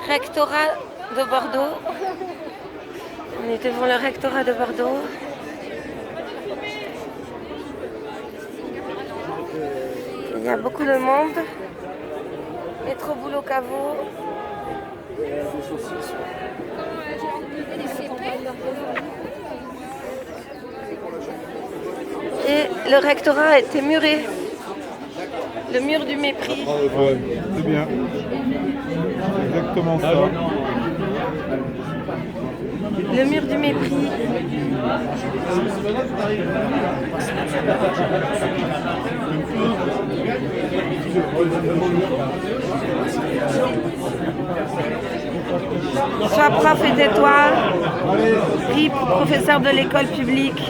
Rectorat de Bordeaux. On est devant le rectorat de Bordeaux. Il y a beaucoup de monde. Métro Boulot Caveau. Et le rectorat a été muré. Le mur du mépris. Ouais, c'est bien. Exactement ça. Le mur du mépris. Sois prof et tais-toi. RIP, professeur de l'école publique.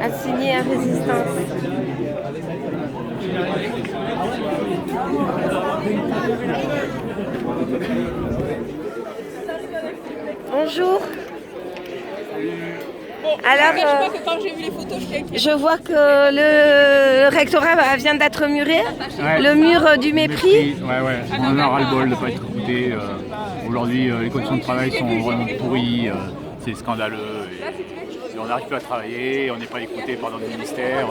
Assigné à résistance. Bonjour. Alors, je crois que quand j'ai vu les photos, je vois que le rectorat vient d'être muré, Ouais. le mur du mépris. Ouais. On en a ras-le-bol de ne pas être écouté. Aujourd'hui, les conditions de travail sont vraiment pourries. C'est scandaleux. Et on n'arrive plus à travailler, on n'est pas écouté par notre ministère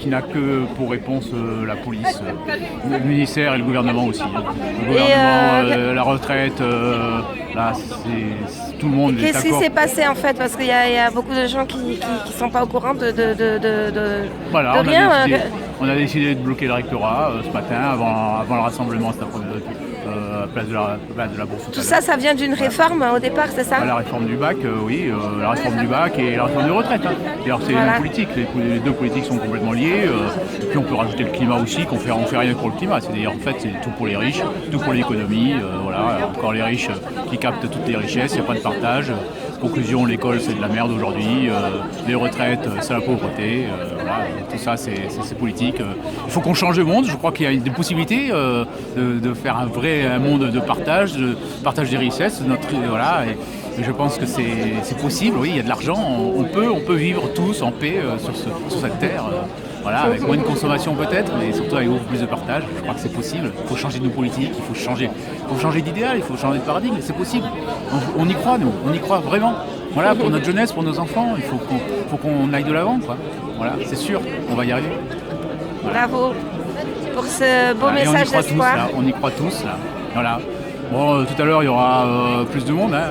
qui n'a que pour réponse la police, le ministère et le gouvernement aussi. Le gouvernement, la retraite, là, c'est tout le monde est Qu'est-ce qui d'accord. s'est passé en fait? Parce qu'il y a beaucoup de gens qui ne sont pas au courant de Voilà, rien. On a décidé de bloquer le rectorat ce matin avant le rassemblement cet après-midi, place de la Bourse. Tout ça, ça vient d'une réforme au départ, c'est ça? La réforme du bac, oui, la réforme du bac et la réforme des retraites. Hein. D'ailleurs, c'est Voilà. une politique, les deux politiques sont complètement liées. Et puis on peut rajouter le climat aussi, on fait rien pour le climat. C'est-à-dire en fait, c'est tout pour les riches, tout pour l'économie. Voilà, encore les riches qui captent toutes les richesses, il n'y a pas de partage. Conclusion, l'école c'est de la merde aujourd'hui, les retraites c'est la pauvreté, voilà, tout ça c'est politique. Il faut qu'on change de monde, je crois qu'il y a des possibilités de faire un monde de partage des richesses, voilà, et je pense que c'est possible, oui, il y a de l'argent, on peut vivre tous en paix sur cette terre. Voilà, avec moins de consommation peut-être, mais surtout avec beaucoup plus de partage. Je crois que c'est possible. Il faut changer de nos politiques, il faut changer d'idéal, il faut changer de paradigme. C'est possible. On y croit, nous. On y croit vraiment. Voilà, pour notre jeunesse, pour nos enfants, il faut qu'on aille de l'avant, quoi. Voilà, c'est sûr, on va y arriver. Bravo pour ce beau Voilà, et message d'espoir. on y croit tous, là. Voilà. Bon, tout à l'heure, il y aura plus de monde. Hein,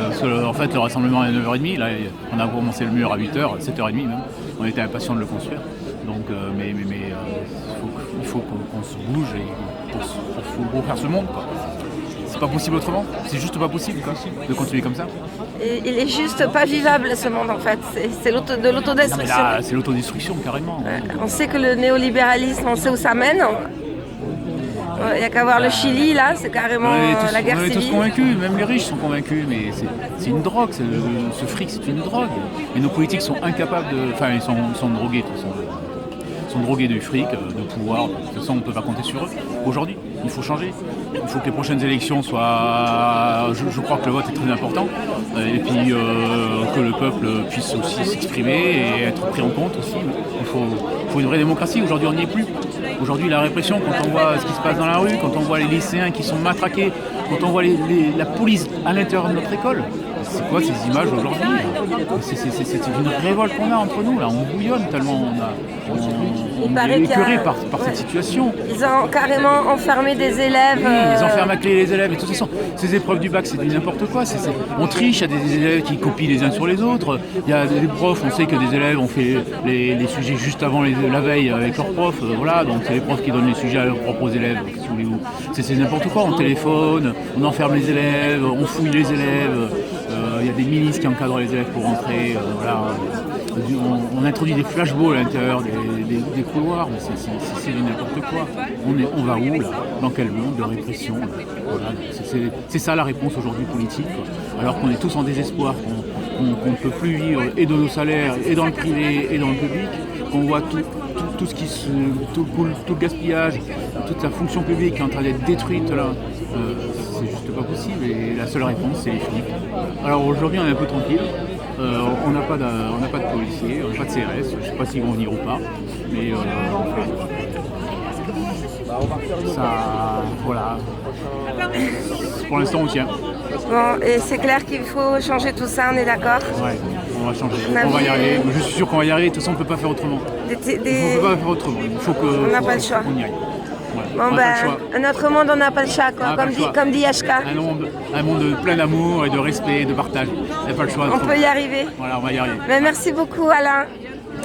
parce que, en fait, le rassemblement est à 9h30. Là, on a commencé le mur à 8h, 7h30 même. On était impatients de le construire. Donc, il faut qu'on se bouge et pour faire ce monde, quoi. C'est pas possible autrement. C'est juste pas possible, quoi, de continuer comme ça. Et il est juste pas vivable ce monde en fait. C'est de Non, mais l'autodestruction. là, c'est l'autodestruction carrément. On sait que le néolibéralisme, on sait où ça mène. Il n'y a qu'à voir le Chili là, c'est carrément la guerre On est tous civile. convaincus, même les riches sont convaincus, mais c'est une drogue, ce fric c'est une drogue. Et nos politiques sont incapables de. Enfin, ils sont drogués de toute façon. Ils sont drogués du fric, de pouvoir. De toute façon, on ne peut pas compter sur eux. Aujourd'hui, il faut changer. Il faut que les prochaines élections soient. Je crois que le vote est très important. Et puis que le peuple puisse aussi s'exprimer et être pris en compte aussi. Il faut une vraie démocratie. Aujourd'hui, on n'y est plus. Aujourd'hui, la répression, quand on voit ce qui se passe dans la rue, quand on voit les lycéens qui sont matraqués, quand on voit la police à l'intérieur de notre école, c'est quoi ces images aujourd'hui? C'est une révolte qu'on a entre nous, là. On bouillonne tellement on paraît est qu'il y a- écœuré par cette situation. Ils ont carrément enfermé des élèves. Oui, ils enferment à clé les élèves. Et de toute façon, ces épreuves du bac, c'est du n'importe quoi. On triche, il y a des élèves qui copient les uns sur les autres. Il y a des profs, on sait que des élèves ont fait les sujets juste avant la veille avec leurs profs. Voilà, donc c'est les profs qui donnent les sujets à leurs propres élèves. Si vous voulez. C'est n'importe quoi. On téléphone, on enferme les élèves, on fouille les élèves. Il y a des milices qui encadrent les élèves pour rentrer. Voilà. On introduit des flashballs à l'intérieur des couloirs, mais c'est du n'importe quoi. On va où là? Dans quel monde de répression? Voilà. C'est ça la réponse aujourd'hui politique, quoi. Alors qu'on est tous en désespoir, qu'on ne peut plus vivre et de nos salaires, et dans le privé, et dans le public, qu'on voit tout ce qui tout le gaspillage, toute la fonction publique qui est en train d'être détruite là. C'est juste pas possible et la seule réponse c'est les flics. Alors aujourd'hui on est un peu tranquille, On n'a pas de policiers, on n'a pas de CRS, je ne sais pas s'ils vont venir ou pas, mais ça, voilà. Pour l'instant, on tient. Bon, et c'est clair qu'il faut changer tout ça, on est d'accord? Ouais, on va changer. On a On va y vu- arriver. Je suis sûr qu'on va y arriver. De toute façon, on ne peut pas faire autrement. On ne peut pas faire autrement. Il faut que. On n'a pas le choix. On y aille. Voilà. Bon, On n'a pas le choix. ben, notre monde, on n'a pas le choix, quoi, On n'a pas le choix. comme dit Yashka. Un monde plein d'amour et de respect, de partage. Il n'y a pas le choix. On peut y arriver. Voilà, on va y arriver. Mais merci beaucoup, Alain,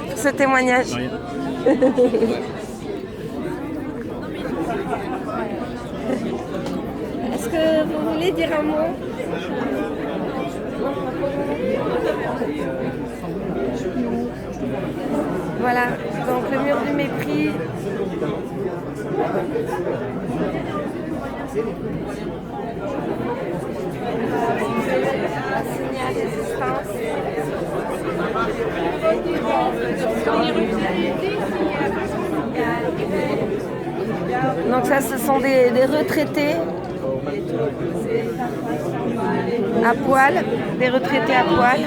pour ce témoignage. De rien. Est-ce que vous voulez dire un mot? Voilà, donc le mur du mépris. Un signal d'existence. Donc ça, ce sont des retraités à poil, des retraités à poil.